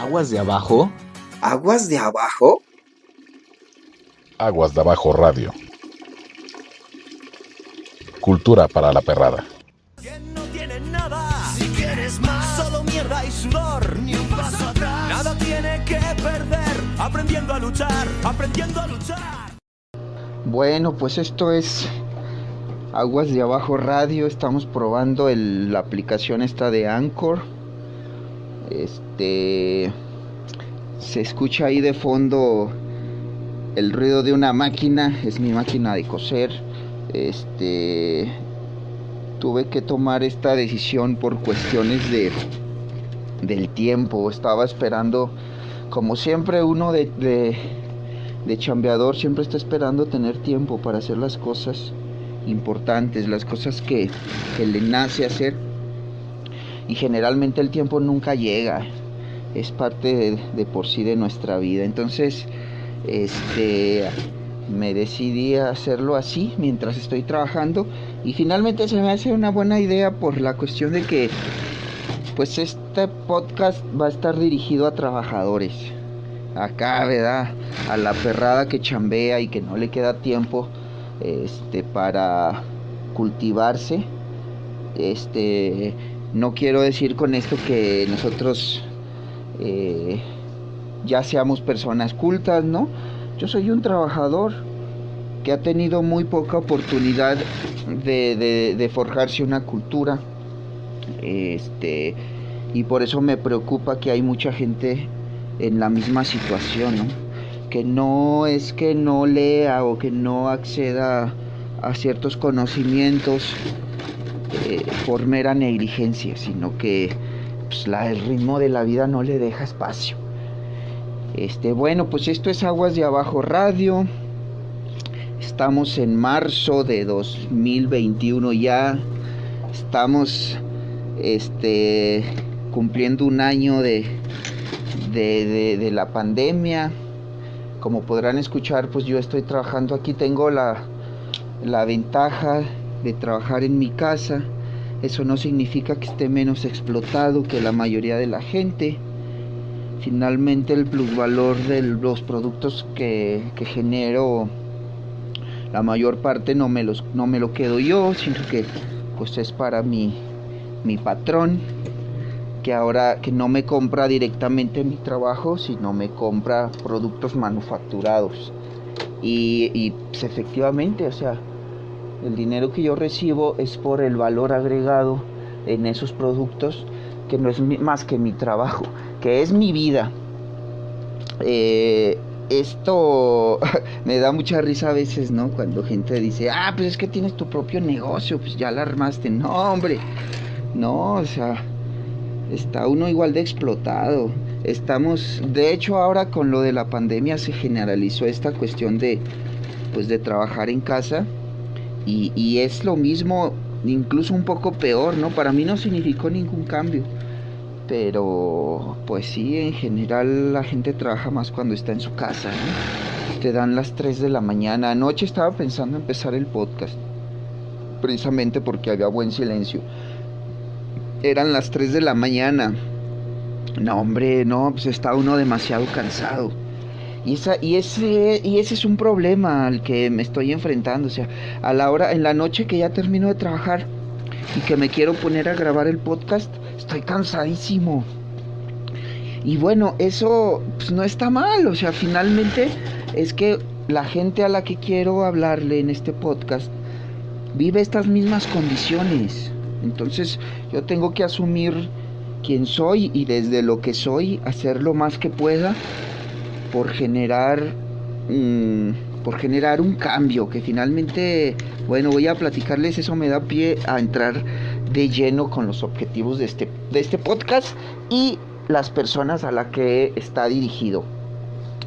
¿Aguas de abajo? ¿Aguas de abajo? Aguas de Abajo Radio. Cultura para la perrada. No tiene nada, si quieres más, solo mierda y sudor, ni un paso atrás. Nada tiene que perder, aprendiendo a luchar, aprendiendo a luchar. Bueno, pues esto es Aguas de Abajo Radio. Estamos probando la aplicación esta de Anchor. Se escucha ahí de fondo el ruido de una máquina. Es mi máquina de coser. Tuve que tomar esta decisión por cuestiones del tiempo. Estaba esperando, como siempre, uno de chambeador siempre está esperando tener tiempo para hacer las cosas importantes, las cosas que le nace hacer, y generalmente el tiempo nunca llega, es parte de por sí de nuestra vida. Entonces me decidí a hacerlo así mientras estoy trabajando, y finalmente se me hace una buena idea por la cuestión de que pues este podcast va a estar dirigido a trabajadores. Acá, ¿verdad? A la perrada que chambea y que no le queda tiempo para cultivarse. No quiero decir con esto que nosotros ya seamos personas cultas, ¿no? Yo soy un trabajador que ha tenido muy poca oportunidad de forjarse una cultura. Y por eso me preocupa que hay mucha gente en la misma situación, ¿no? Que no es que no lea o que no acceda a ciertos conocimientos por mera negligencia, sino que pues, el ritmo de la vida no le deja espacio. Bueno, pues esto es Aguas de Abajo Radio. Estamos en marzo de 2021 ya. Estamos cumpliendo un año de la pandemia. Como podrán escuchar, pues yo estoy trabajando aquí. Tengo la ventaja de trabajar en mi casa. Eso no significa que esté menos explotado que la mayoría de la gente. Finalmente el plusvalor de los productos que genero, la mayor parte no me lo quedo yo, sino que pues es para mi patrón, que ahora que no me compra directamente mi trabajo, sino me compra productos manufacturados. Y pues efectivamente, o sea, el dinero que yo recibo es por el valor agregado en esos productos, que no es más que mi trabajo, que es mi vida. Esto me da mucha risa a veces, ¿no? Cuando gente dice, pues es que tienes tu propio negocio, pues ya la armaste. No, hombre, no, o sea, está uno igual de explotado. Estamos, de hecho, ahora con lo de la pandemia se generalizó esta cuestión de trabajar en casa, y es lo mismo, incluso un poco peor, ¿no? Para mí no significó ningún cambio, pero pues sí, en general la gente trabaja más cuando está en su casa, ¿no? Te dan las 3 de la mañana. Anoche estaba pensando empezar el podcast, precisamente porque había buen silencio. Eran las 3 de la mañana. No, hombre, no, pues está uno demasiado cansado. Y ese es un problema al que me estoy enfrentando. O sea, a la hora, en la noche que ya termino de trabajar y que me quiero poner a grabar el podcast, estoy cansadísimo. Y bueno, eso pues, no está mal. O sea, finalmente es que la gente a la que quiero hablarle en este podcast vive estas mismas condiciones. Entonces yo tengo que asumir quién soy, y desde lo que soy hacer lo más que pueda por generar un cambio que finalmente, bueno, voy a platicarles. Eso me da pie a entrar de lleno con los objetivos de este podcast y las personas a las que está dirigido.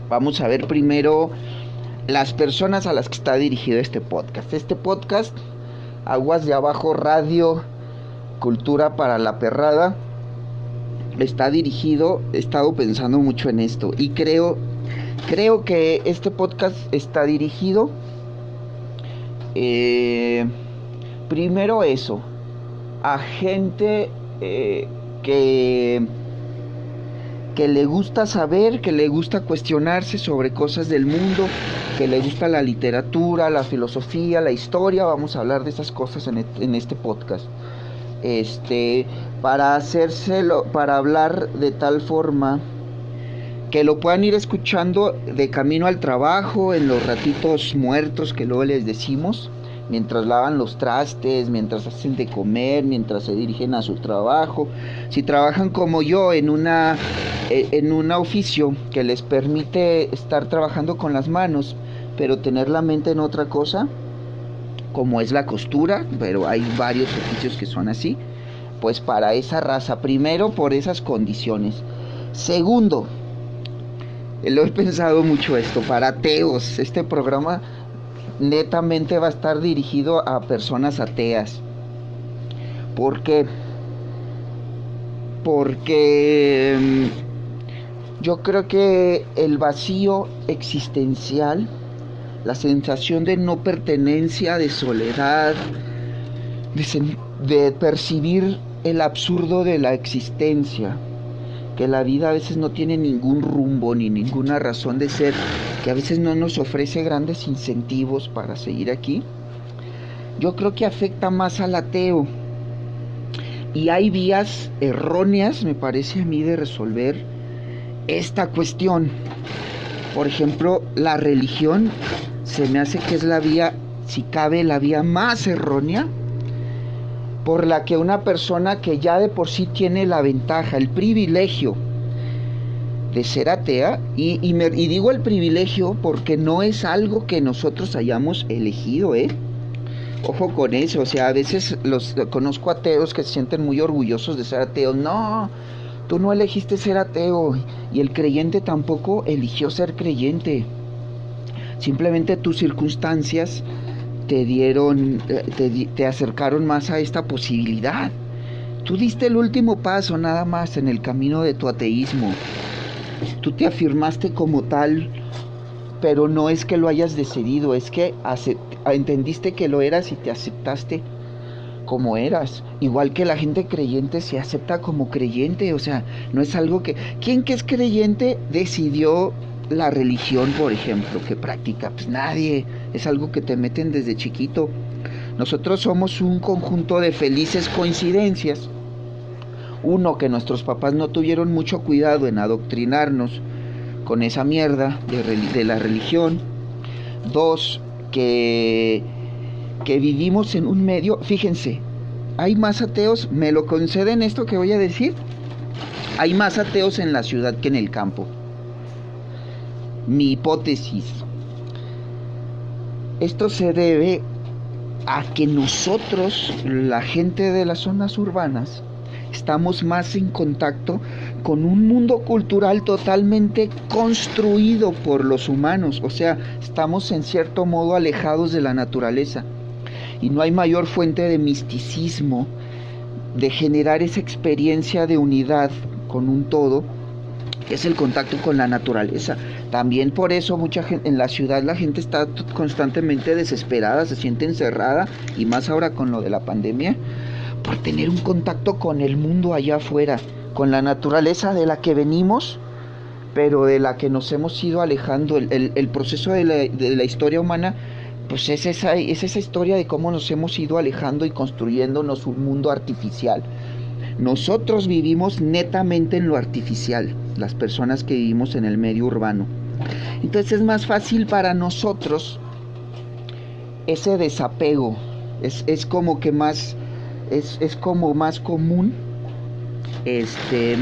Vamos a ver primero las personas a las que está dirigido este podcast. Este podcast, Aguas de Abajo Radio, Cultura para la Perrada, está dirigido, he estado pensando mucho en esto, y creo que este podcast está dirigido primero eso, a gente que que le gusta saber, que le gusta cuestionarse sobre cosas del mundo, que le gusta la literatura, la filosofía, la historia. Vamos a hablar de esas cosas en este podcast. Para hablar de tal forma que lo puedan ir escuchando de camino al trabajo, en los ratitos muertos que luego les decimos, mientras lavan los trastes, mientras hacen de comer, mientras se dirigen a su trabajo. Si trabajan como yo en un oficio que les permite estar trabajando con las manos, pero tener la mente en otra cosa, como es la costura, pero hay varios oficios que son así, pues para esa raza, primero por esas condiciones. Segundo, lo he pensado mucho esto, para ateos. Este programa netamente va a estar dirigido a personas ateas. ¿Por qué? Porque yo creo que el vacío existencial, la sensación de no pertenencia, de soledad, de percibir el absurdo de la existencia, que la vida a veces no tiene ningún rumbo ni ninguna razón de ser, que a veces no nos ofrece grandes incentivos para seguir aquí, yo creo que afecta más al ateo. Y hay vías erróneas, me parece a mí, de resolver esta cuestión. Por ejemplo, la religión se me hace que es la vía, si cabe, la vía más errónea, por la que una persona que ya de por sí tiene la ventaja, el privilegio de ser atea, y digo el privilegio porque no es algo que nosotros hayamos elegido, ojo con eso. O sea, a veces conozco ateos que se sienten muy orgullosos de ser ateos. No, tú no elegiste ser ateo, y el creyente tampoco eligió ser creyente. Simplemente tus circunstancias te acercaron más a esta posibilidad. Tú diste el último paso nada más en el camino de tu ateísmo. Tú te afirmaste como tal, pero no es que lo hayas decidido, es que entendiste que lo eras y te aceptaste como eras. Igual que la gente creyente se acepta como creyente. O sea, no es algo que... ¿Quién que es creyente decidió la religión, por ejemplo, que practica? Pues nadie. Es algo que te meten desde chiquito. Nosotros somos un conjunto de felices coincidencias. Uno, que nuestros papás no tuvieron mucho cuidado en adoctrinarnos con esa mierda de la religión. Dos, que vivimos en un medio... Fíjense, hay más ateos, me lo conceden esto que voy a decir, hay más ateos en la ciudad que en el campo. Mi hipótesis. Esto se debe a que nosotros, la gente de las zonas urbanas, estamos más en contacto con un mundo cultural totalmente construido por los humanos. O sea, estamos en cierto modo alejados de la naturaleza. Y no hay mayor fuente de misticismo, de generar esa experiencia de unidad con un todo, que es el contacto con la naturaleza. También por eso mucha gente en la ciudad, la gente está constantemente desesperada, se siente encerrada, y más ahora con lo de la pandemia, por tener un contacto con el mundo allá afuera, con la naturaleza de la que venimos, pero de la que nos hemos ido alejando. El proceso de la historia humana, pues es esa historia de cómo nos hemos ido alejando y construyéndonos un mundo artificial. Nosotros vivimos netamente en lo artificial, las personas que vivimos en el medio urbano. Entonces es más fácil para nosotros ese desapego, es como que más... Es como más común,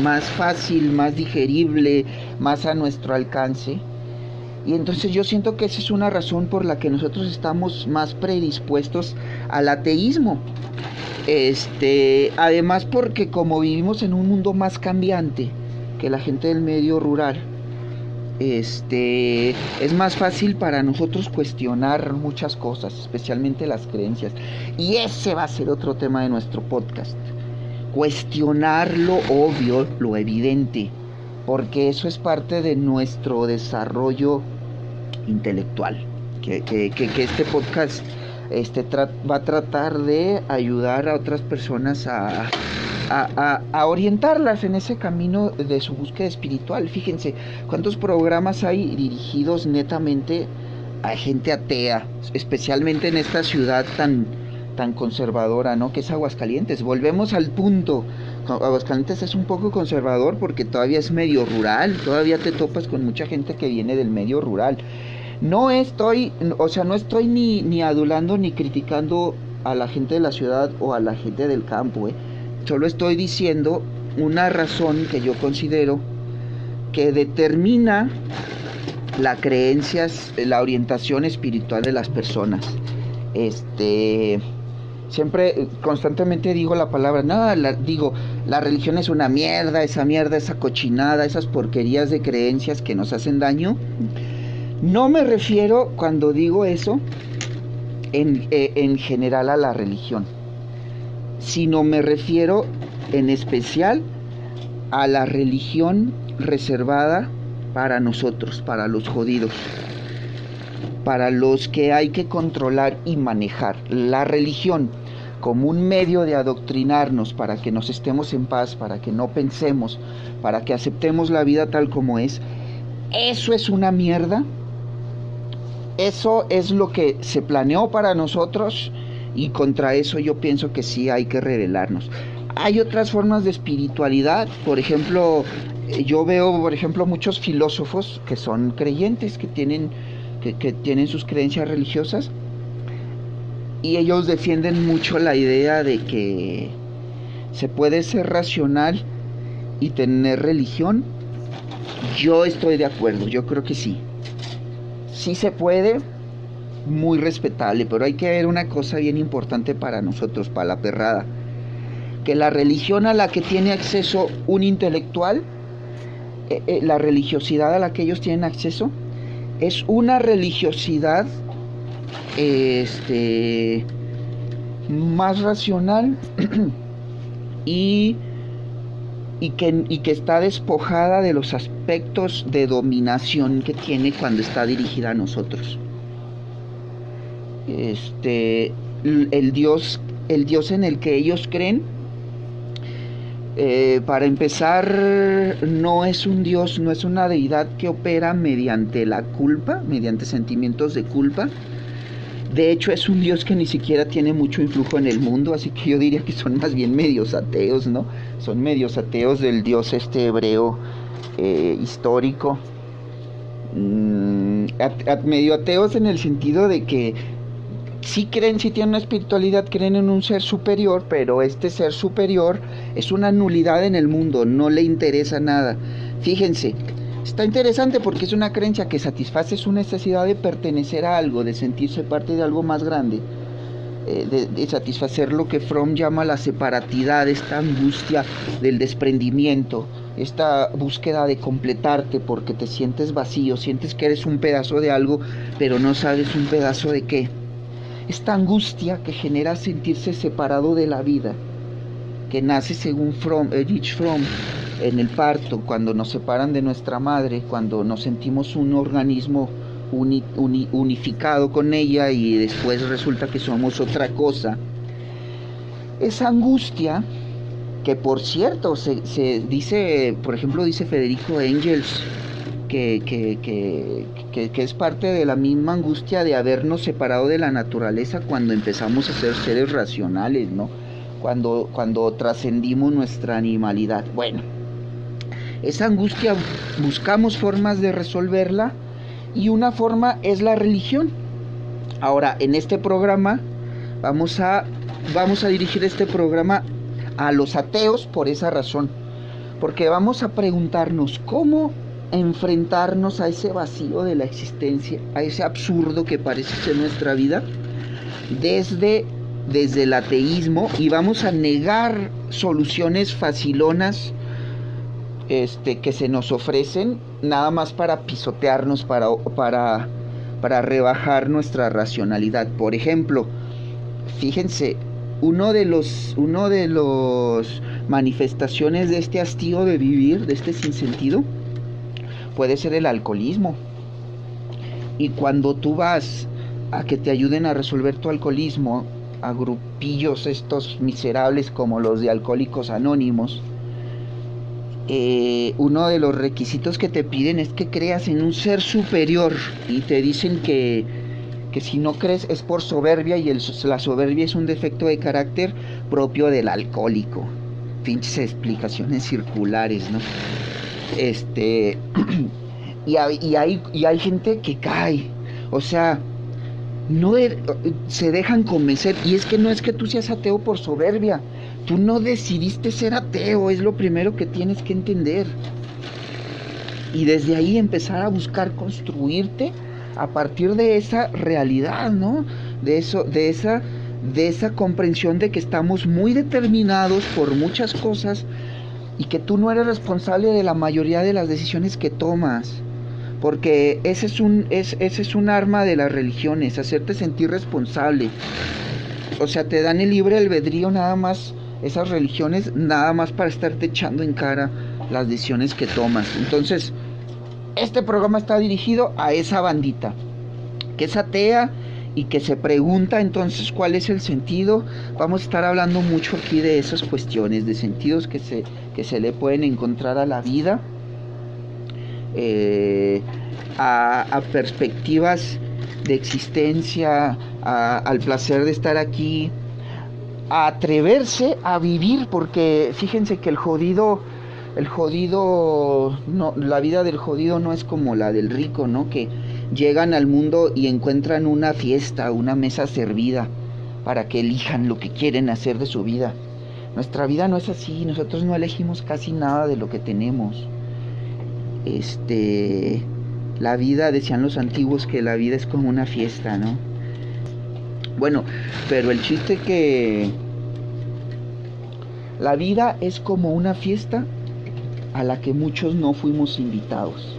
más fácil, más digerible, más a nuestro alcance. Y entonces yo siento que esa es una razón por la que nosotros estamos más predispuestos al ateísmo. Además porque como vivimos en un mundo más cambiante que la gente del medio rural, es más fácil para nosotros cuestionar muchas cosas, especialmente las creencias. Y ese va a ser otro tema de nuestro podcast. Cuestionar lo obvio, lo evidente, porque eso es parte de nuestro desarrollo intelectual. Que este podcast va a tratar de ayudar a otras personas a orientarlas en ese camino de su búsqueda espiritual. Fíjense cuántos programas hay dirigidos netamente a gente atea, especialmente en esta ciudad tan conservadora, ¿no? Que es Aguascalientes. Volvemos al punto. Aguascalientes es un poco conservador porque todavía es medio rural, todavía te topas con mucha gente que viene del medio rural. No estoy ni adulando ni criticando a la gente de la ciudad o a la gente del campo, Solo estoy diciendo una razón que yo considero que determina la orientación espiritual de las personas. Siempre, constantemente digo la palabra, la religión es una mierda, esa cochinada, esas porquerías de creencias que nos hacen daño. No me refiero, cuando digo eso, en general a la religión, sino me refiero en especial a la religión reservada para nosotros, para los jodidos, para los que hay que controlar y manejar. La religión como un medio de adoctrinarnos para que nos estemos en paz, para que no pensemos, para que aceptemos la vida tal como es, eso es una mierda. Eso es lo que se planeó para nosotros y contra eso yo pienso que sí hay que rebelarnos. Hay otras formas de espiritualidad, por ejemplo, yo veo muchos filósofos que son creyentes, que tienen sus creencias religiosas, y ellos defienden mucho la idea de que se puede ser racional y tener religión. Yo estoy de acuerdo, yo creo que sí. Sí se puede, muy respetable, pero hay que ver una cosa bien importante para nosotros, para la perrada, que la religión a la que tiene acceso un intelectual, la religiosidad a la que ellos tienen acceso, es una religiosidad más racional y que está despojada de los aspectos de dominación que tiene cuando está dirigida a nosotros. El Dios en el que ellos creen, para empezar, no es un Dios, no es una deidad que opera mediante la culpa, mediante sentimientos de culpa. De hecho, es un Dios que ni siquiera tiene mucho influjo en el mundo, así que yo diría que son más bien medios ateos, ¿no? Son medios ateos del Dios hebreo histórico. Medio ateos en el sentido de que sí tienen una espiritualidad, creen en un ser superior, pero este ser superior es una nulidad en el mundo, no le interesa nada. Fíjense, está interesante porque es una creencia que satisface su necesidad de pertenecer a algo, de sentirse parte de algo más grande, de satisfacer lo que Fromm llama la separatidad, esta angustia del desprendimiento, esta búsqueda de completarte porque te sientes vacío, sientes que eres un pedazo de algo, pero no sabes un pedazo de qué. Esta angustia que genera sentirse separado de la vida, que nace según Erich Fromm en el parto, cuando nos separan de nuestra madre, cuando nos sentimos un organismo unificado con ella y después resulta que somos otra cosa. Esa angustia, que por cierto se dice, por ejemplo, dice Federico Engels, que es parte de la misma angustia de habernos separado de la naturaleza cuando empezamos a ser seres racionales, ¿no? Cuando trascendimos nuestra animalidad. Bueno, esa angustia buscamos formas de resolverla y una forma es la religión. Ahora, en este programa vamos a dirigir este programa a los ateos por esa razón, porque vamos a preguntarnos cómo enfrentarnos a ese vacío de la existencia, a ese absurdo que parece ser nuestra vida desde el ateísmo, y vamos a negar soluciones facilonas que se nos ofrecen nada más para pisotearnos, para rebajar nuestra racionalidad. Por ejemplo, fíjense, uno de los manifestaciones de este hastío de vivir, de este sinsentido, puede ser el alcoholismo. Y cuando tú vas a que te ayuden a resolver tu alcoholismo a grupillos estos miserables como los de Alcohólicos Anónimos, uno de los requisitos que te piden es que creas en un ser superior, y te dicen que si no crees es por soberbia, y la soberbia es un defecto de carácter propio del alcohólico. Pinches explicaciones circulares, ¿no? Y hay gente que cae, o sea, se dejan convencer. Y es que no es que tú seas ateo por soberbia, tú no decidiste ser ateo, es lo primero que tienes que entender. Y desde ahí empezar a buscar construirte a partir de esa realidad, ¿no? De esa comprensión de que estamos muy determinados por muchas cosas y que tú no eres responsable de la mayoría de las decisiones que tomas. Porque ese es un arma de las religiones, hacerte sentir responsable. O sea, te dan el libre albedrío nada más, esas religiones, nada más para estarte echando en cara las decisiones que tomas. Entonces, este programa está dirigido a esa bandita que es atea y que se pregunta entonces cuál es el sentido. Vamos a estar hablando mucho aquí de esas cuestiones, de sentidos que se le pueden encontrar a la vida, a perspectivas de existencia, al placer de estar aquí, a atreverse a vivir, porque fíjense que la vida del jodido no es como la del rico, ¿no? Que llegan al mundo y encuentran una fiesta, una mesa servida para que elijan lo que quieren hacer de su vida. Nuestra vida no es así, nosotros no elegimos casi nada de lo que tenemos. La vida, decían los antiguos, que la vida es como una fiesta, ¿no? Bueno, pero el chiste es que la vida es como una fiesta a la que muchos no fuimos invitados.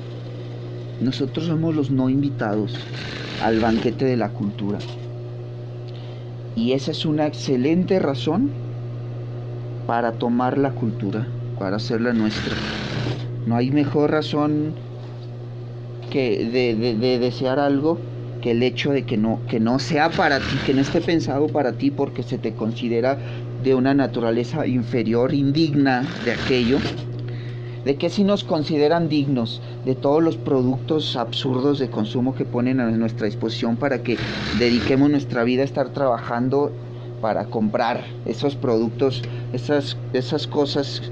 Nosotros somos los no invitados al banquete de la cultura. Y esa es una excelente razón para tomar la cultura, para hacerla nuestra. No hay mejor razón que de desear algo que el hecho de que no sea para ti, que no esté pensado para ti porque se te considera de una naturaleza inferior, indigna de aquello. ¿De qué si nos consideran dignos? De todos los productos absurdos de consumo que ponen a nuestra disposición para que dediquemos nuestra vida a estar trabajando para comprar esos productos, esas cosas,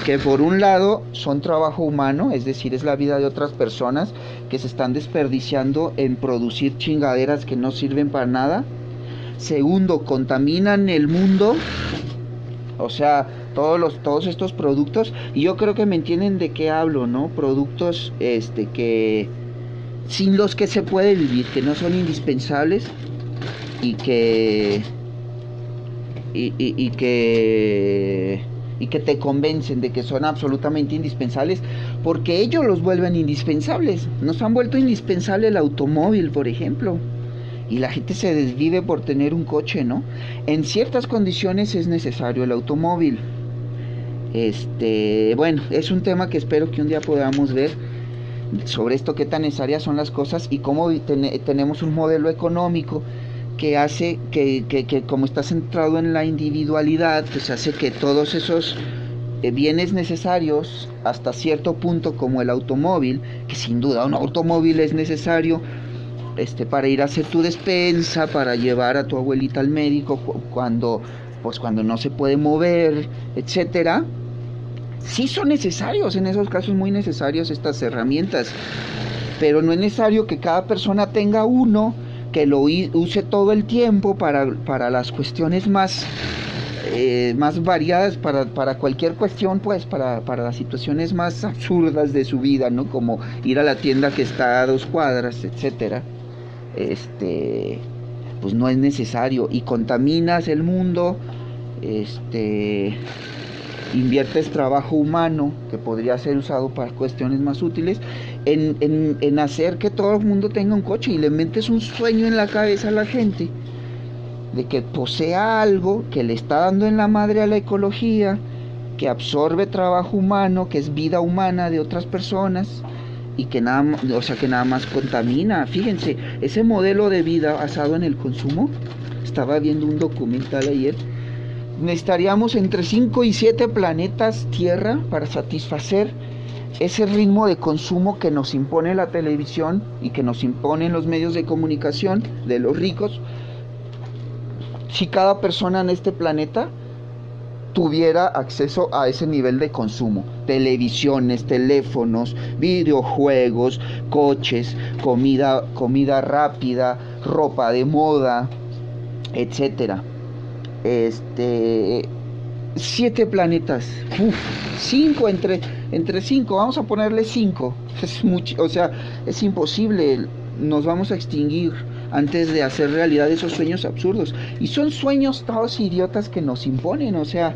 que por un lado son trabajo humano, es decir, es la vida de otras personas que se están desperdiciando en producir chingaderas que no sirven para nada. Segundo, contaminan el mundo, o sea, todos estos productos, y yo creo que me entienden de qué hablo, ¿no? Productos que sin los que se puede vivir, que no son indispensables y que te convencen de que son absolutamente indispensables porque ellos los vuelven indispensables. Nos han vuelto indispensable el automóvil, por ejemplo, y la gente se desvive por tener un coche, ¿no? En ciertas condiciones es necesario el automóvil. Bueno, es un tema que espero que un día podamos ver sobre esto, qué tan necesarias son las cosas y cómo tenemos un modelo económico que hace que como está centrado en la individualidad, pues hace que todos esos bienes necesarios hasta cierto punto, como el automóvil, que sin duda un automóvil es necesario para ir a hacer tu despensa, para llevar a tu abuelita al médico cuando no se puede mover, etcétera. Sí son necesarios, en esos casos muy necesarios estas herramientas, pero no es necesario que cada persona tenga uno, que lo use todo el tiempo para las cuestiones más variadas, para cualquier cuestión, pues para las situaciones más absurdas de su vida, ¿no? Como ir a la tienda que está a 2 cuadras, etcétera. Pues no es necesario, y contaminas el mundo, inviertes trabajo humano que podría ser usado para cuestiones más útiles en hacer que todo el mundo tenga un coche, y le metes un sueño en la cabeza a la gente de que posea algo que le está dando en la madre a la ecología, que absorbe trabajo humano, que es vida humana de otras personas, y que nada más contamina. Fíjense, ese modelo de vida basado en el consumo, estaba viendo un documental ayer, necesitaríamos entre 5 y 7 planetas Tierra para satisfacer ese ritmo de consumo que nos impone la televisión y que nos imponen los medios de comunicación de los ricos. Si cada persona en este planeta tuviera acceso a ese nivel de consumo, televisiones, teléfonos, videojuegos, coches, comida rápida, ropa de moda, etcétera. 7 planetas, 5 entre 5, vamos a ponerle 5. Es mucho, o sea, es imposible, nos vamos a extinguir antes de hacer realidad esos sueños absurdos. Y son sueños todos idiotas que nos imponen, o sea,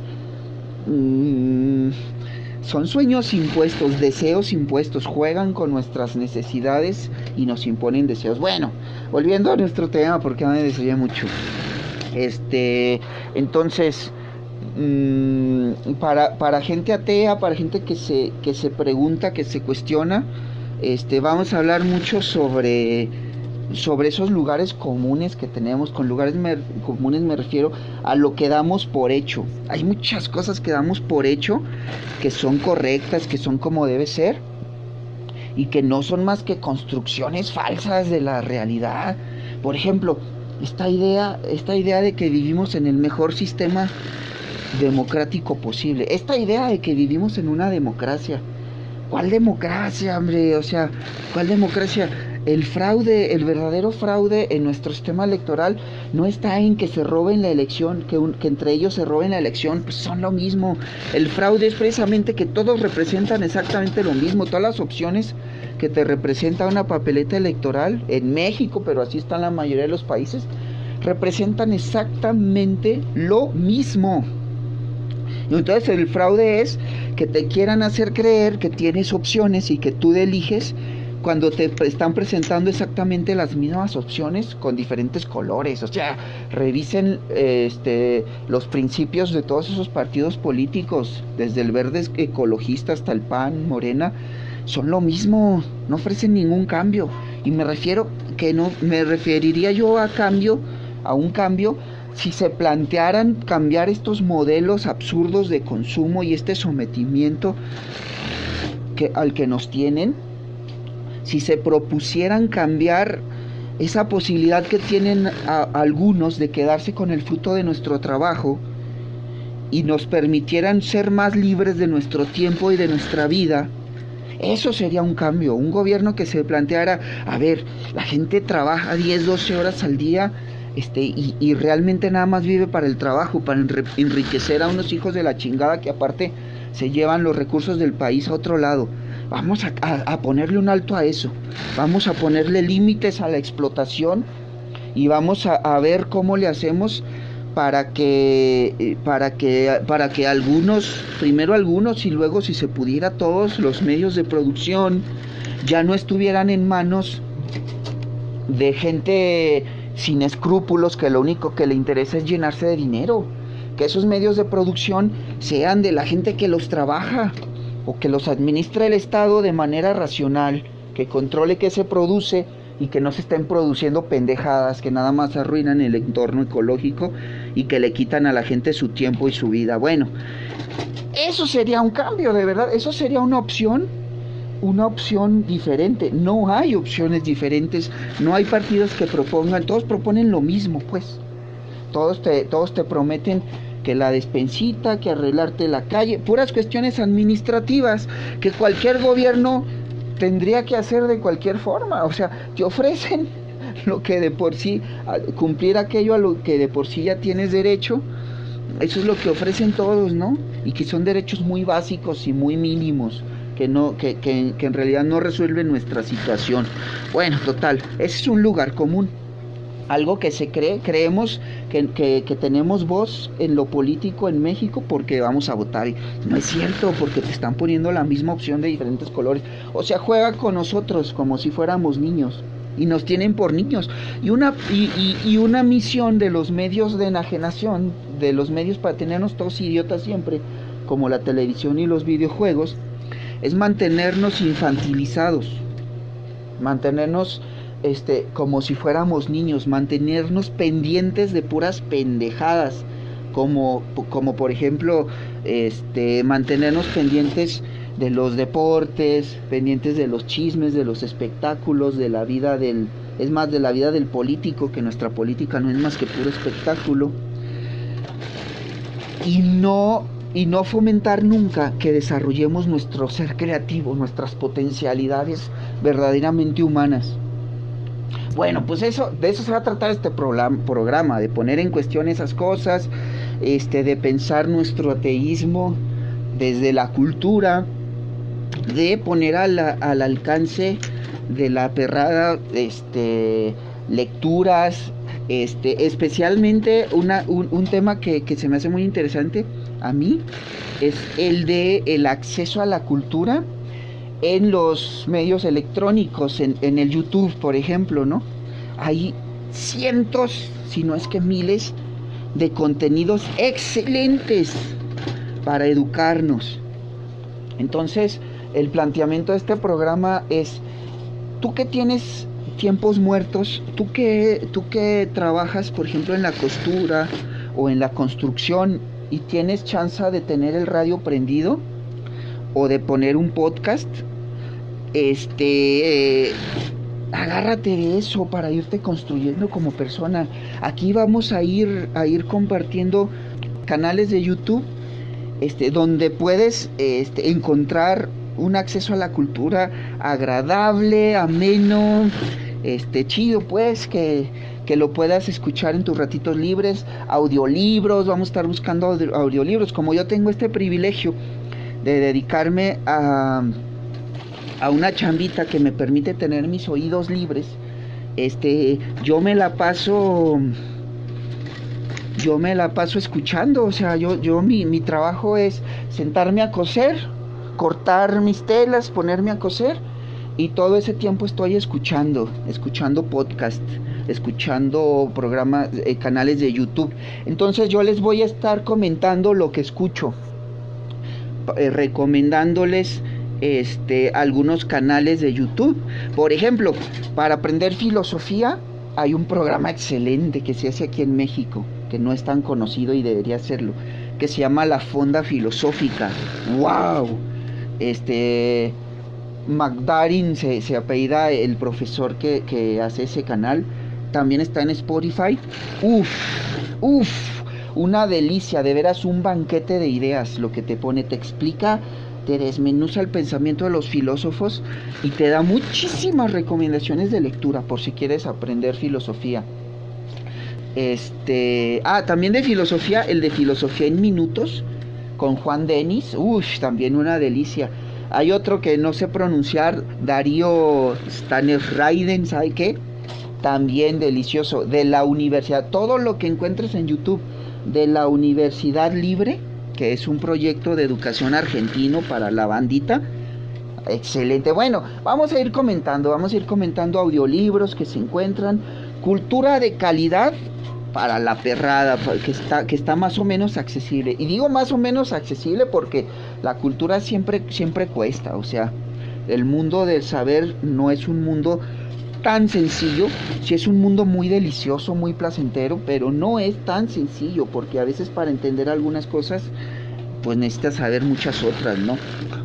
son sueños impuestos, deseos impuestos, juegan con nuestras necesidades y nos imponen deseos. Bueno, volviendo a nuestro tema, porque me desvié mucho. Entonces, para gente atea, para gente que se pregunta, que se cuestiona, vamos a hablar mucho sobre esos lugares comunes que tenemos. Con lugares comunes me refiero a lo que damos por hecho. Hay muchas cosas que damos por hecho que son correctas, que son como debe ser, y que no son más que construcciones falsas de la realidad. Por ejemplo, esta idea de que vivimos en el mejor sistema democrático posible, esta idea de que vivimos en una democracia. ¿Cuál democracia, hombre? O sea, ¿cuál democracia? El fraude, el verdadero fraude en nuestro sistema electoral no está en que se roben la elección, que entre ellos se roben la elección, pues son lo mismo. El fraude es precisamente que todos representan exactamente lo mismo. Todas las opciones que te representa una papeleta electoral en México, pero así está en la mayoría de los países, representan exactamente lo mismo. Y entonces el fraude es que te quieran hacer creer que tienes opciones y que tú eliges, cuando te están presentando exactamente las mismas opciones con diferentes colores. O sea, revisen los principios de todos esos partidos políticos, desde el verde ecologista hasta el PAN, Morena, son lo mismo, no ofrecen ningún cambio. Y me referiría yo a un cambio si se plantearan cambiar estos modelos absurdos de consumo y este sometimiento al que nos tienen. Si se propusieran cambiar esa posibilidad que tienen algunos de quedarse con el fruto de nuestro trabajo y nos permitieran ser más libres de nuestro tiempo y de nuestra vida, eso sería un cambio. Un gobierno que se planteara, a ver, la gente trabaja 10, 12 horas al día y realmente nada más vive para el trabajo, para enriquecer a unos hijos de la chingada que aparte se llevan los recursos del país a otro lado. Vamos a ponerle un alto a eso, vamos a ponerle límites a la explotación y vamos a ver cómo le hacemos para que primero algunos y luego, si se pudiera, todos los medios de producción ya no estuvieran en manos de gente sin escrúpulos que lo único que le interesa es llenarse de dinero. Que esos medios de producción sean de la gente que los trabaja o que los administra el Estado de manera racional, que controle qué se produce y que no se estén produciendo pendejadas que nada más arruinan el entorno ecológico y que le quitan a la gente su tiempo y su vida. Bueno, eso sería un cambio, de verdad, eso sería una opción diferente. No hay opciones diferentes, no hay partidos que propongan, todos proponen lo mismo, pues. Todos te prometen que la despensita, que arreglarte la calle, puras cuestiones administrativas que cualquier gobierno tendría que hacer de cualquier forma. O sea, te ofrecen lo que de por sí, cumplir aquello a lo que de por sí ya tienes derecho. Eso es lo que ofrecen todos, ¿no? Y que son derechos muy básicos y muy mínimos, que en realidad no resuelven nuestra situación. Bueno, total, ese es un lugar común. Algo que creemos que tenemos voz en lo político en México porque vamos a votar. Y no es cierto, porque te están poniendo la misma opción de diferentes colores. O sea, juega con nosotros como si fuéramos niños y nos tienen por niños. Y una misión de los medios de enajenación, de los medios para tenernos todos idiotas siempre, como la televisión y los videojuegos, es mantenernos infantilizados. mantenernos como si fuéramos niños, mantenernos pendientes de puras pendejadas, como por ejemplo mantenernos pendientes de los deportes, pendientes de los chismes, de los espectáculos, de la vida de la vida del político, que nuestra política no es más que puro espectáculo, y no fomentar nunca que desarrollemos nuestro ser creativo, nuestras potencialidades verdaderamente humanas. Bueno, pues de eso se va a tratar este programa, de poner en cuestión esas cosas, de pensar nuestro ateísmo desde la cultura, de poner al alcance de la perrada lecturas, especialmente un tema que se me hace muy interesante a mí, es el de el acceso a la cultura en los medios electrónicos, en el YouTube, por ejemplo, ¿no? Hay cientos, si no es que miles, de contenidos excelentes para educarnos. Entonces, el planteamiento de este programa es: tú que tienes tiempos muertos, tú que trabajas, por ejemplo, en la costura o en la construcción y tienes chance de tener el radio prendido o de poner un podcast, agárrate de eso para irte construyendo como persona. Aquí vamos a ir compartiendo canales de YouTube donde puedes encontrar un acceso a la cultura agradable, ameno, chido, pues, que lo puedas escuchar en tus ratitos libres. Audiolibros, vamos a estar buscando audiolibros. Como yo tengo este privilegio de dedicarme a una chambita que me permite tener mis oídos libres, yo me la paso escuchando. O sea, mi trabajo es sentarme a coser, cortar mis telas, ponerme a coser, y todo ese tiempo estoy escuchando podcast, escuchando programas, canales de YouTube. Entonces yo les voy a estar comentando lo que escucho, recomendándoles algunos canales de YouTube. Por ejemplo, para aprender filosofía hay un programa excelente que se hace aquí en México, que no es tan conocido y debería serlo, que se llama La Fonda Filosófica. ¡Wow! McDarin se apellida el profesor que hace ese canal. También está en Spotify. Una delicia, de veras, un banquete de ideas lo que te pone. Te explica, te desmenuza el pensamiento de los filósofos y te da muchísimas recomendaciones de lectura por si quieres aprender filosofía. También de filosofía, el de Filosofía en Minutos con Juan Denis, también una delicia. Hay otro que no sé pronunciar, Darío Stannerreiden, ¿sabe qué? También delicioso. De la universidad, todo lo que encuentres en YouTube de la Universidad Libre, que es un proyecto de educación argentino para la bandita, excelente. Bueno, vamos a ir comentando audiolibros que se encuentran, cultura de calidad para la perrada, que está más o menos accesible. Y digo más o menos accesible porque la cultura siempre cuesta. O sea, el mundo del saber no es un mundo tan sencillo. Sí es un mundo muy delicioso, muy placentero, pero no es tan sencillo, porque a veces para entender algunas cosas pues necesitas saber muchas otras, ¿no?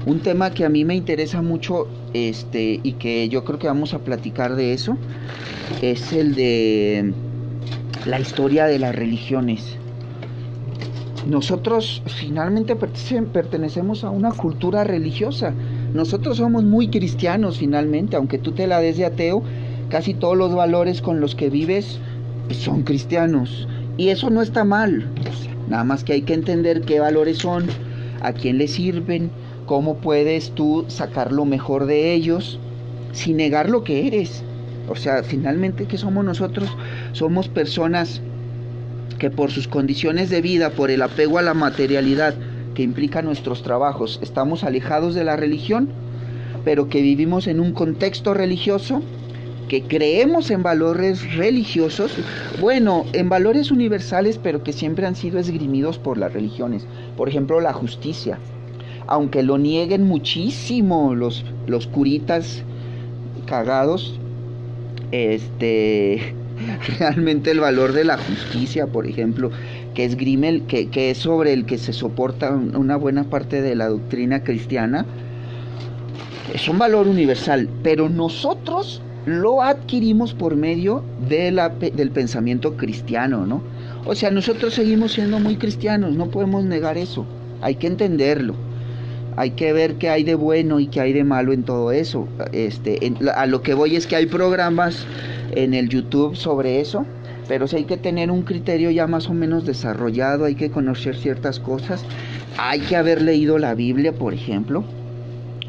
Un tema que a mí me interesa mucho, y que yo creo que vamos a platicar de eso, es el de la historia de las religiones. Nosotros finalmente pertenecemos a una cultura religiosa. Nosotros somos muy cristianos finalmente, aunque tú te la des de ateo, casi todos los valores con los que vives son cristianos. Y eso no está mal. Nada más que hay que entender qué valores son, a quién les sirven, cómo puedes tú sacar lo mejor de ellos sin negar lo que eres. O sea, finalmente, ¿qué somos nosotros? Somos personas que por sus condiciones de vida, por el apego a la materialidad que implica nuestros trabajos, estamos alejados de la religión, pero que vivimos en un contexto religioso, que creemos en valores religiosos, bueno, en valores universales, pero que siempre han sido esgrimidos por las religiones. Por ejemplo, la justicia. Aunque lo nieguen muchísimo los curitas cagados, realmente el valor de la justicia, por ejemplo, que esgrime, que es sobre el que se soporta una buena parte de la doctrina cristiana, es un valor universal, pero nosotros lo adquirimos por medio del pensamiento cristiano, ¿no? O sea, nosotros seguimos siendo muy cristianos, no podemos negar eso, hay que entenderlo, hay que ver qué hay de bueno y qué hay de malo en todo eso. A lo que voy es que hay programas en el YouTube sobre eso, pero sí hay que tener un criterio ya más o menos desarrollado, hay que conocer ciertas cosas, hay que haber leído la Biblia, por ejemplo,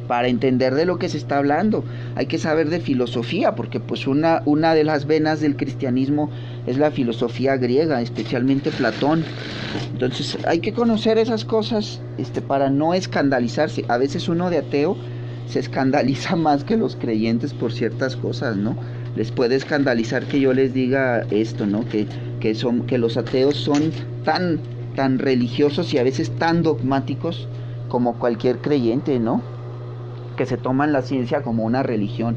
para entender de lo que se está hablando. Hay que saber de filosofía, porque pues una de las venas del cristianismo es la filosofía griega, especialmente Platón. Entonces hay que conocer esas cosas para no escandalizarse. A veces uno de ateo se escandaliza más que los creyentes por ciertas cosas, ¿no? Les puede escandalizar que yo les diga esto, ¿no? Que los ateos son tan religiosos y a veces tan dogmáticos como cualquier creyente, ¿no? Que se toman la ciencia como una religión.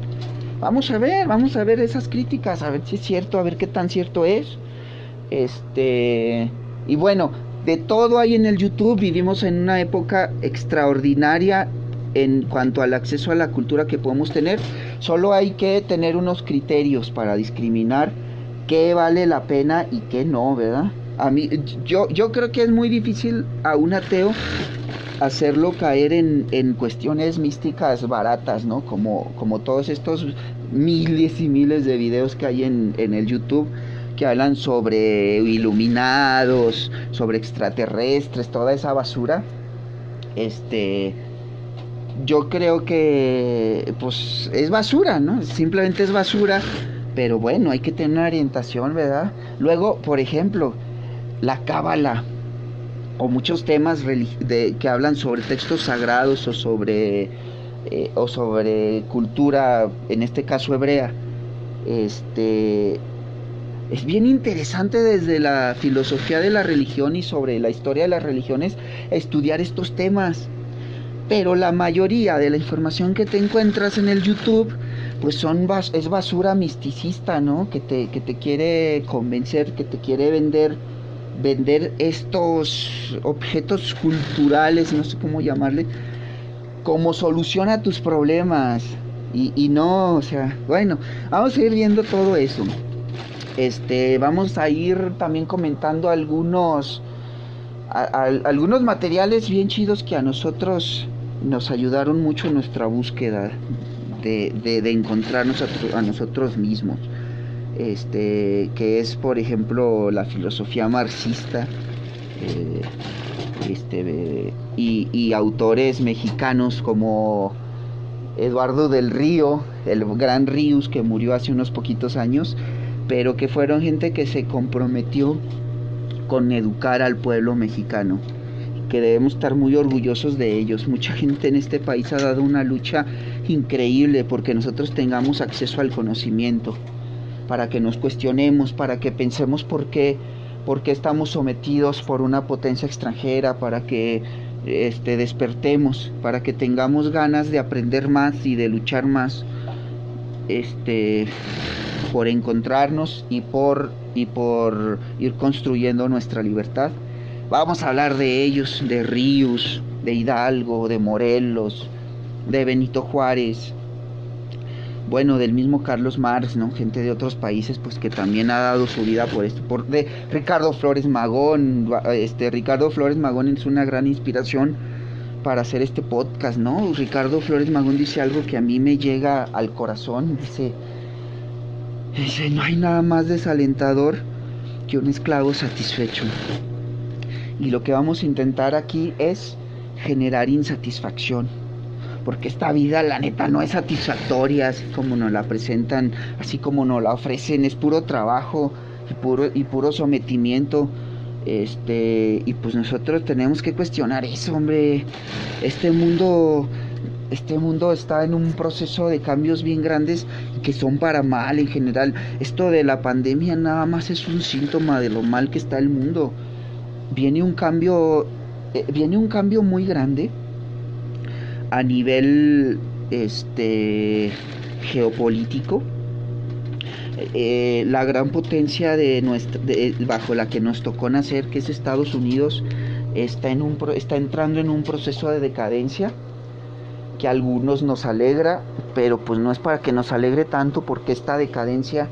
Vamos a ver esas críticas, a ver si es cierto, a ver qué tan cierto es. Y bueno, de todo hay en el YouTube. Vivimos en una época extraordinaria en cuanto al acceso a la cultura que podemos tener. Solo hay que tener unos criterios para discriminar qué vale la pena y qué no, ¿verdad? Yo creo que es muy difícil a un ateo hacerlo caer en cuestiones místicas baratas, ¿no? Como todos estos miles y miles de videos que hay en el YouTube que hablan sobre iluminados, sobre extraterrestres, toda esa basura. Yo creo que pues es basura, ¿no? Simplemente es basura, pero bueno, hay que tener una orientación, ¿verdad? Luego, por ejemplo, la cábala o muchos temas que hablan sobre textos sagrados o sobre cultura, en este caso hebrea. Es bien interesante desde la filosofía de la religión y sobre la historia de las religiones estudiar estos temas, pero la mayoría de la información que te encuentras en el YouTube pues es basura misticista, ¿no? Que te quiere convencer, que te quiere vender estos objetos culturales, no sé cómo llamarle, como solución a tus problemas. Y no, o sea, bueno, vamos a ir viendo todo eso. Vamos a ir también comentando algunos materiales bien chidos que a nosotros nos ayudaron mucho en nuestra búsqueda de encontrarnos a nosotros mismos. Que es, por ejemplo, la filosofía marxista, y autores mexicanos como Eduardo del Río, el gran Ríos, que murió hace unos poquitos años, pero que fueron gente que se comprometió con educar al pueblo mexicano, que debemos estar muy orgullosos de ellos. Mucha gente en este país ha dado una lucha increíble porque nosotros tengamos acceso al conocimiento, para que nos cuestionemos, para que pensemos por qué estamos sometidos por una potencia extranjera, para que despertemos, para que tengamos ganas de aprender más y de luchar más, por encontrarnos y por ir construyendo nuestra libertad. Vamos a hablar de ellos, de Ríos, de Hidalgo, de Morelos, de Benito Juárez, bueno, del mismo Carlos Marx, ¿no? Gente de otros países pues que también ha dado su vida por esto, de Ricardo Flores Magón. Ricardo Flores Magón es una gran inspiración para hacer este podcast, ¿no? Ricardo Flores Magón dice algo que a mí me llega al corazón. Dice, no hay nada más desalentador que un esclavo satisfecho. Y lo que vamos a intentar aquí es generar insatisfacción, porque esta vida, la neta, no es satisfactoria, así como nos la presentan, así como nos la ofrecen. Es puro trabajo y puro sometimiento. Y pues nosotros tenemos que cuestionar eso, hombre. Este mundo está en un proceso de cambios bien grandes que son para mal en general. Esto de la pandemia nada más es un síntoma de lo mal que está el mundo. Viene un cambio muy grande a nivel geopolítico. La gran potencia bajo la que nos tocó nacer, que es Estados Unidos, está entrando en un proceso de decadencia que a algunos nos alegra, pero pues no es para que nos alegre tanto, porque esta decadencia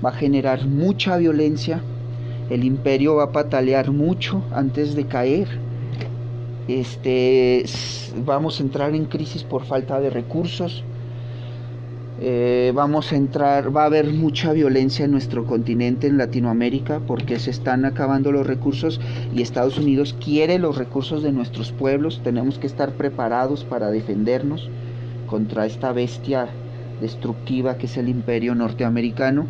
va a generar mucha violencia. El imperio va a patalear mucho antes de caer. Vamos a entrar en crisis por falta de recursos. Va a haber mucha violencia en nuestro continente, en Latinoamérica, porque se están acabando los recursos y Estados Unidos quiere los recursos de nuestros pueblos. Tenemos que estar preparados para defendernos contra esta bestia destructiva que es el imperio norteamericano.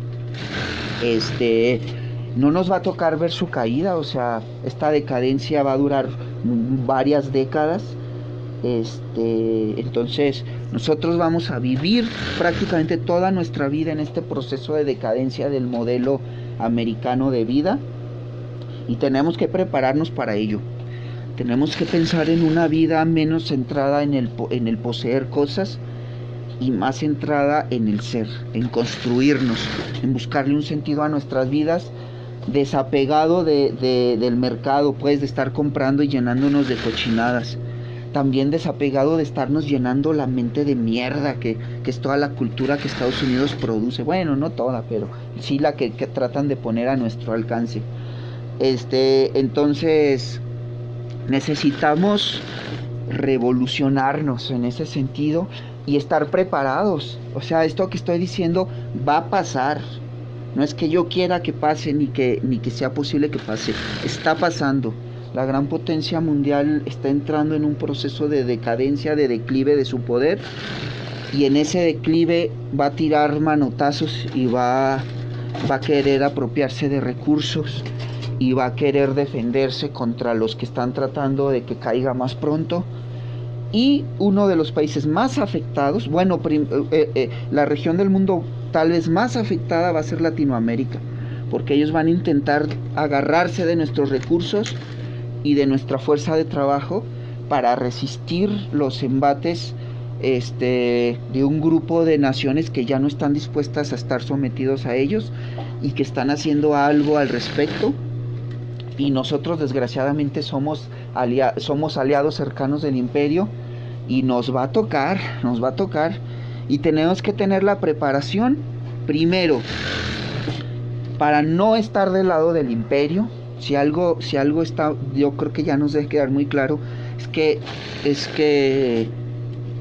No nos va a tocar ver su caída, o sea, esta decadencia va a durar varias décadas. Entonces nosotros vamos a vivir prácticamente toda nuestra vida en este proceso de decadencia del modelo americano de vida, y tenemos que prepararnos para ello. Tenemos que pensar en una vida menos centrada en el poseer cosas y más centrada en el ser, en construirnos, en buscarle un sentido a nuestras vidas, desapegado del mercado, pues, de estar comprando y llenándonos de cochinadas. También desapegado de estarnos llenando la mente de mierda, que es toda la cultura que Estados Unidos produce. Bueno, no toda, pero sí la que tratan de poner a nuestro alcance. Entonces necesitamos revolucionarnos en ese sentido y estar preparados. O sea, esto que estoy diciendo va a pasar. No es que yo quiera que pase, ni que sea posible que pase. Está pasando. La gran potencia mundial está entrando en un proceso de decadencia, de declive de su poder, y en ese declive va a tirar manotazos y va a querer apropiarse de recursos y va a querer defenderse contra los que están tratando de que caiga más pronto. Y uno de los países más afectados, la región del mundo tal vez más afectada va a ser Latinoamérica, porque ellos van a intentar agarrarse de nuestros recursos y de nuestra fuerza de trabajo para resistir los embates de un grupo de naciones que ya no están dispuestas a estar sometidos a ellos y que están haciendo algo al respecto. Y nosotros desgraciadamente somos aliados cercanos del imperio, y nos va a tocar, y tenemos que tener la preparación primero para no estar del lado del imperio. Si algo está, yo creo que ya nos debe quedar muy claro, es que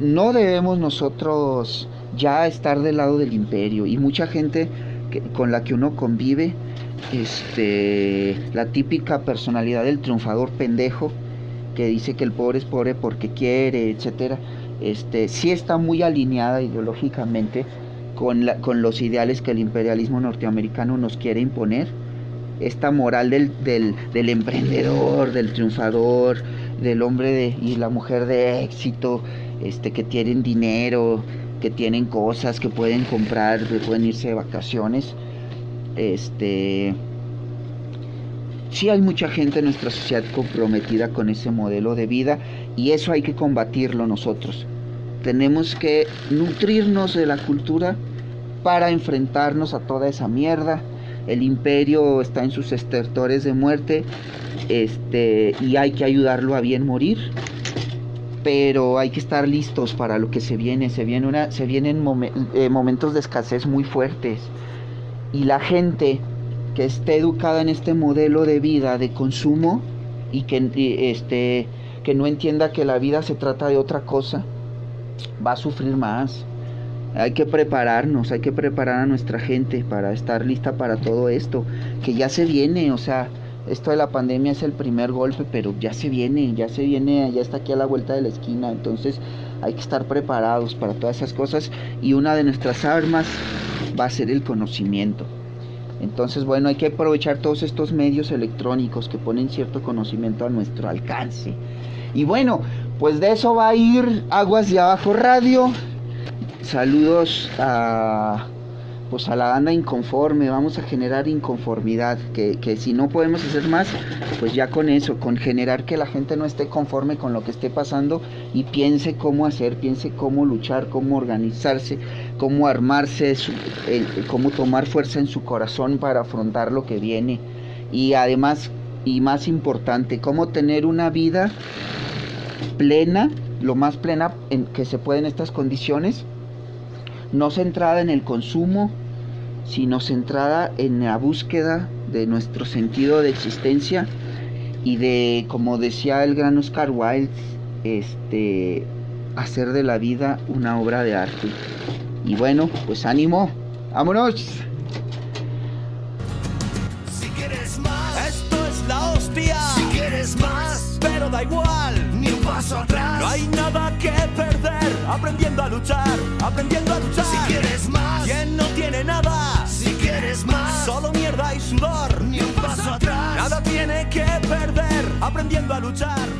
no debemos nosotros ya estar del lado del imperio. Y mucha gente con la que uno convive, la típica personalidad del triunfador pendejo que dice que el pobre es pobre porque quiere, etcétera, sí está muy alineada ideológicamente con los ideales que el imperialismo norteamericano nos quiere imponer. Esta moral del emprendedor, del triunfador, del hombre y la mujer de éxito, que tienen dinero, que tienen cosas, que pueden comprar, que pueden irse de vacaciones. Sí hay mucha gente en nuestra sociedad comprometida con ese modelo de vida, y eso hay que combatirlo nosotros. Tenemos que nutrirnos de la cultura para enfrentarnos a toda esa mierda. El imperio está en sus estertores de muerte, y hay que ayudarlo a bien morir, pero hay que estar listos para lo que se viene. Se vienen momentos de escasez muy fuertes, y la gente que esté educada en este modelo de vida de consumo y que no entienda que la vida se trata de otra cosa, va a sufrir más. Hay que prepararnos, hay que preparar a nuestra gente para estar lista para todo esto, que ya se viene. O sea, esto de la pandemia es el primer golpe, pero ya se viene, ya está aquí a la vuelta de la esquina. Entonces hay que estar preparados para todas esas cosas, y una de nuestras armas va a ser el conocimiento. Entonces, bueno, hay que aprovechar todos estos medios electrónicos que ponen cierto conocimiento a nuestro alcance. Y bueno, pues de eso va a ir Aguas de Abajo Radio. Saludos a la banda inconforme. Vamos a generar inconformidad, que si no podemos hacer más, pues ya con eso, con generar que la gente no esté conforme con lo que esté pasando y piense cómo hacer, piense cómo luchar, cómo organizarse cómo armarse, cómo tomar fuerza en su corazón para afrontar lo que viene. Y además, y más importante, cómo tener una vida plena, lo más plena que se puede en estas condiciones, no centrada en el consumo, sino centrada en la búsqueda de nuestro sentido de existencia y de, como decía el gran Oscar Wilde, hacer de la vida una obra de arte. Y bueno, pues ánimo, vámonos. Si quieres más, esto es la hostia. Si quieres más, pero da igual, ni un paso atrás. No hay nada que perder, aprendiendo a luchar, aprendiendo a luchar. Si quieres más, ¿quién no tiene nada? Si quieres más, solo mierda y sudor, ni un paso atrás. Nada tiene que perder, aprendiendo a luchar.